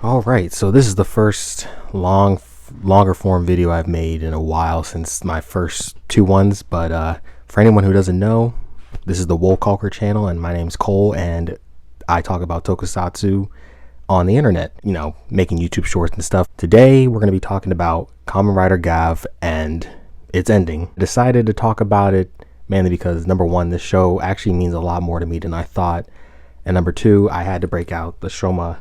All right, so this is the first longer form video I've made in a while since my first two ones. But for anyone who doesn't know, this is the Wool Calker channel, and my name's Cole, and I talk about tokusatsu on the internet, you know, making YouTube shorts and stuff. Today, we're going to be talking about Kamen Rider Gavv and its ending. I decided to talk about it mainly because, number one, this show actually means a lot more to me than I thought. And number two, I had to break out the Shoma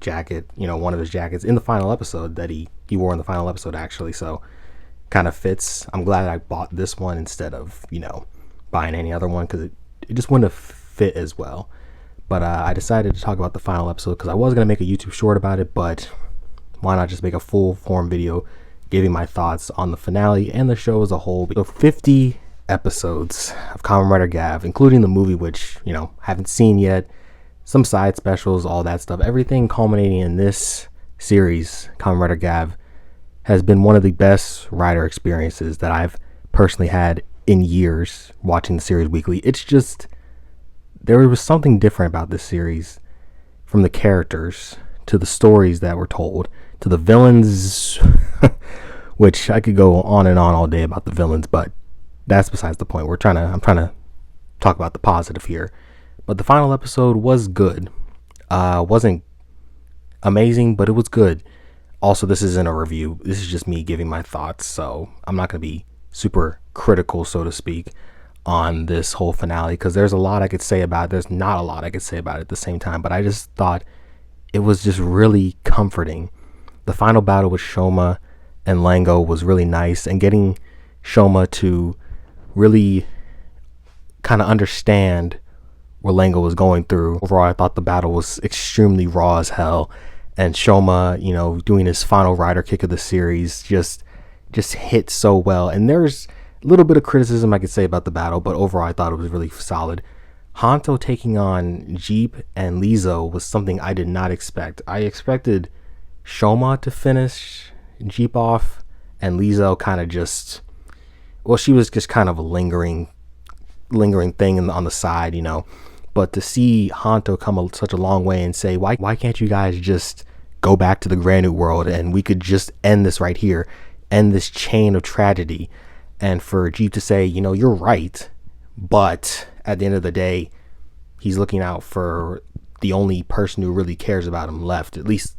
jacket, you know, one of his jackets in the final episode that he wore in the final episode, actually. So kind of fits. I'm glad I bought this one instead of, you know, buying any other one, because it just wouldn't have fit as well. But I decided to talk about the final episode because I was going to make a YouTube short about it, but why not just make a full form video giving my thoughts on the finale and the show as a whole. So 50 episodes of Kamen Rider Gavv, including the movie, which, you know, haven't seen yet, some side specials, all that stuff. Everything culminating in this series, Kamen Rider Gavv, has been one of the best rider experiences that I've personally had in years watching the series weekly. It's just, there was something different about this series, from the characters to the stories that were told to the villains, which I could go on and on all day about the villains, but that's besides the point. I'm trying to talk about the positive here. But the final episode was good. Wasn't amazing, but it was good. Also, this isn't a review. This is just me giving my thoughts, so I'm not going to be super critical, so to speak, on this whole finale, because there's a lot I could say about it. There's not a lot I could say about it at the same time, but I just thought it was just really comforting. The final battle with Shoma and Lango was really nice, and getting Shoma to really kind of understand what Lango was going through. Overall, I thought the battle was extremely raw as hell, and Shoma, you know, doing his final rider kick of the series just hit so well. And there's a little bit of criticism I could say about the battle, but overall I thought it was really solid. Hanto taking on Jeep and Lizzo was something I did not expect. I expected Shoma to finish Jeep off, and Lizzo kind of just, well, she was just kind of a lingering thing on the side, you know. But to see Hanto come such a long way and say, why can't you guys just go back to the Grand New World and we could just end this right here, end this chain of tragedy. And for Jeep to say, you know, you're right, but at the end of the day, he's looking out for the only person who really cares about him left, at least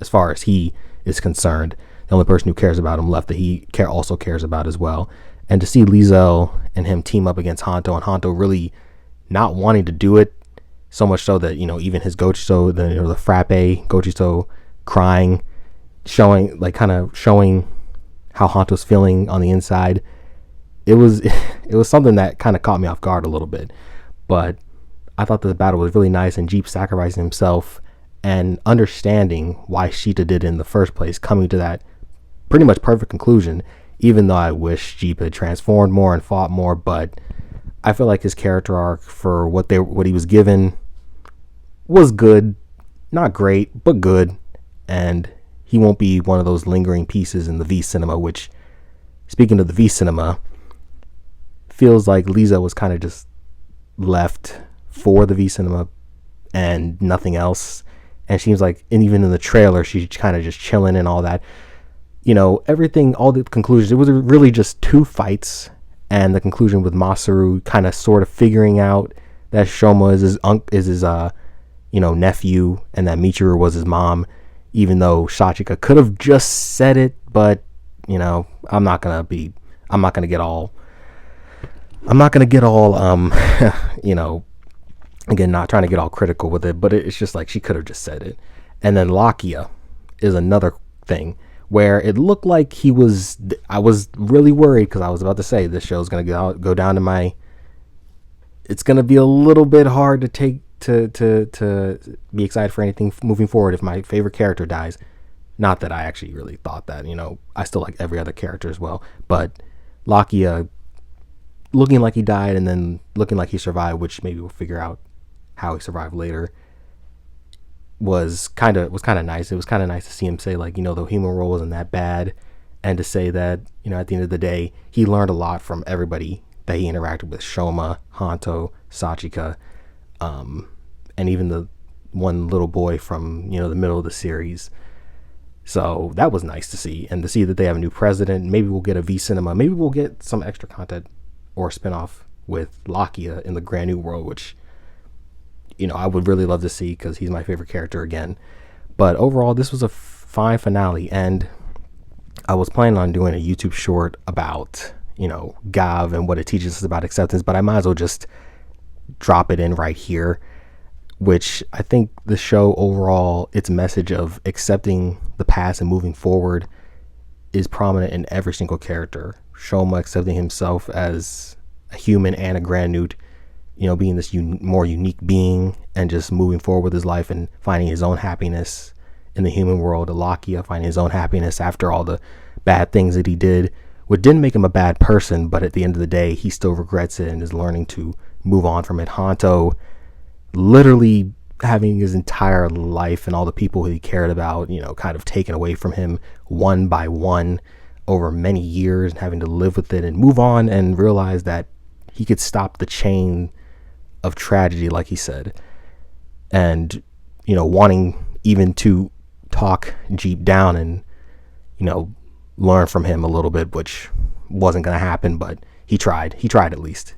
as far as he is concerned. The only person who cares about him left that he also cares about as well. And to see Lizzo and him team up against Hanto, and Hanto really not wanting to do it, so much so that, you know, even his Gochiso, the frappe Gochiso, crying, showing how Hanto's feeling on the inside. It was something that kind of caught me off guard a little bit. But I thought the battle was really nice, and Jeep sacrificing himself and understanding why Sheeta did it in the first place, coming to that pretty much perfect conclusion, even though I wish Jeep had transformed more and fought more. But I feel like his character arc for what he was given was good. Not great, but good. And he won't be one of those lingering pieces in the V Cinema, which, speaking of the V Cinema, feels like Lisa was kind of just left for the V Cinema and nothing else. And seems like, and even in the trailer, she's kind of just chilling and all that. You know, everything, all the conclusions, it was really just two fights, and the conclusion with Masaru kind of sort of figuring out that Shoma is his you know, nephew, and that Michiru was his mom, even though Sachika could have just said it. But, you know, I'm not gonna get all you know, again, not trying to get all critical with it, but it's just like she could have just said it. And then Lakia is another thing where it looked like I was really worried, because I was about to say this show's going to go down to my, it's going to be a little bit hard to take, to be excited for anything moving forward if my favorite character dies. Not that I actually really thought that, you know, I still like every other character as well, but Lakia looking like he died and then looking like he survived, which maybe we'll figure out how he survived later, was kind of nice. It was kind of nice to see him say, like, you know, the human role wasn't that bad, and to say that, you know, at the end of the day, he learned a lot from everybody that he interacted with, Shoma, Hanto, Sachika, and even the one little boy from, the middle of the series. So that was nice to see, and to see that they have a new president. Maybe we'll get a V Cinema. Maybe we'll get some extra content or a spinoff with Lakia in the Grand New World, which, I would really love to see because he's my favorite character again. But overall, this was a fine finale, and I was planning on doing a YouTube short about, Gavv and what it teaches us about acceptance, but I might as well just drop it in right here, which I think the show overall, its message of accepting the past and moving forward is prominent in every single character. Shoma accepting himself as a human and a Grand Newt, being this more unique being and just moving forward with his life and finding his own happiness in the human world. Alakia finding his own happiness after all the bad things that he did, which didn't make him a bad person, but at the end of the day, he still regrets it and is learning to move on from it. Hanto literally having his entire life and all the people he cared about, kind of taken away from him one by one over many years, and having to live with it and move on and realize that he could stop the chain of tragedy, like he said. And, wanting even to talk Jeep down and, learn from him a little bit, which wasn't going to happen, but he tried at least.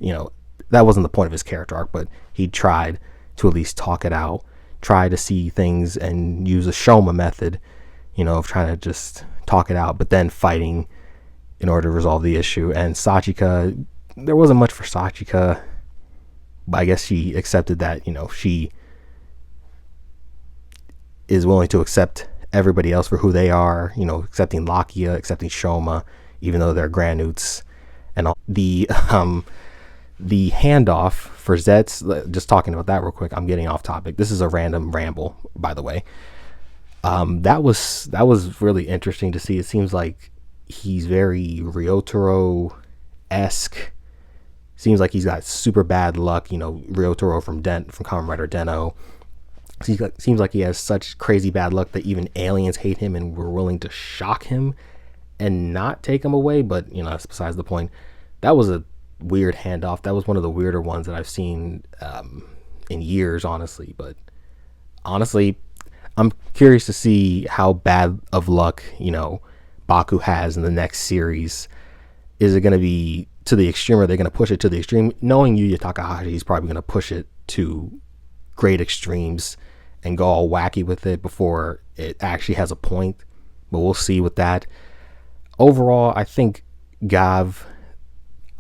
That wasn't the point of his character arc, but he tried to at least talk it out, try to see things and use a Shoma method, of trying to just talk it out, but then fighting in order to resolve the issue. And Sachika, there wasn't much for Sachika, but I guess she accepted that, she is willing to accept everybody else for who they are, accepting Lakia, accepting Shoma, even though they're Grand Newts. And all the handoff for Zetz, just talking about that real quick, I'm getting off topic. This is a random ramble, by the way. That was really interesting to see. It seems like he's very Ryotaro-esque. Seems like he's got super bad luck, Ryotaro from Kamen Rider Denno. Seems like he has such crazy bad luck that even aliens hate him and were willing to shock him and not take him away. But, that's besides the point. That was a weird handoff. That was one of the weirder ones that I've seen in years, honestly. But honestly, I'm curious to see how bad of luck, Baku has in the next series. Is it going to be to the extreme, or are they going to push it to the extreme? Knowing Yuya Takahashi, he's probably going to push it to great extremes and go all wacky with it before it actually has a point. But we'll see with that. Overall, I think Gavv,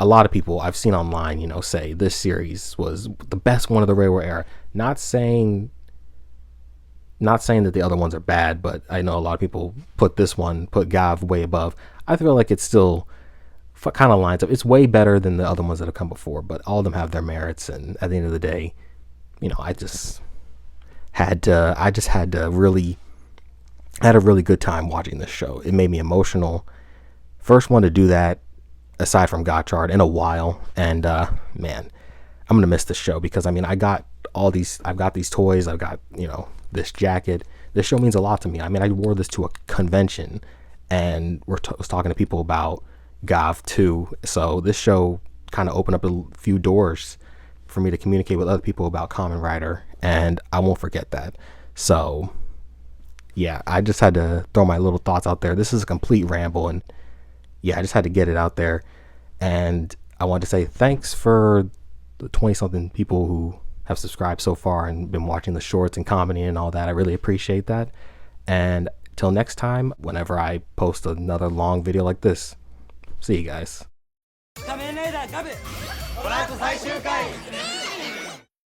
a lot of people I've seen online, say this series was the best one of the Reiwa era. Not saying that the other ones are bad, but I know a lot of people put Gavv way above. I feel like it's still kind of lines up. It's way better than the other ones that have come before, but all of them have their merits. And at the end of the day, I had a really good time watching this show. It made me emotional. First one to do that, aside from Gotchard, in a while. And man, I'm gonna miss this show because I've got these toys. I've got this jacket. This show means a lot to me. I wore this to a convention, and was talking to people about Gavv too. So this show kind of opened up a few doors for me to communicate with other people about Kamen Rider, and I won't forget that. So yeah, I just had to throw my little thoughts out there. This is a complete ramble, and yeah, I just had to get it out there. And I wanted to say thanks for the 20-something people who have subscribed so far and been watching the shorts and commenting and all that. I really appreciate that. And till next time, whenever I post another long video like this, see you guys. 仮面ライダーガブドラフト最終回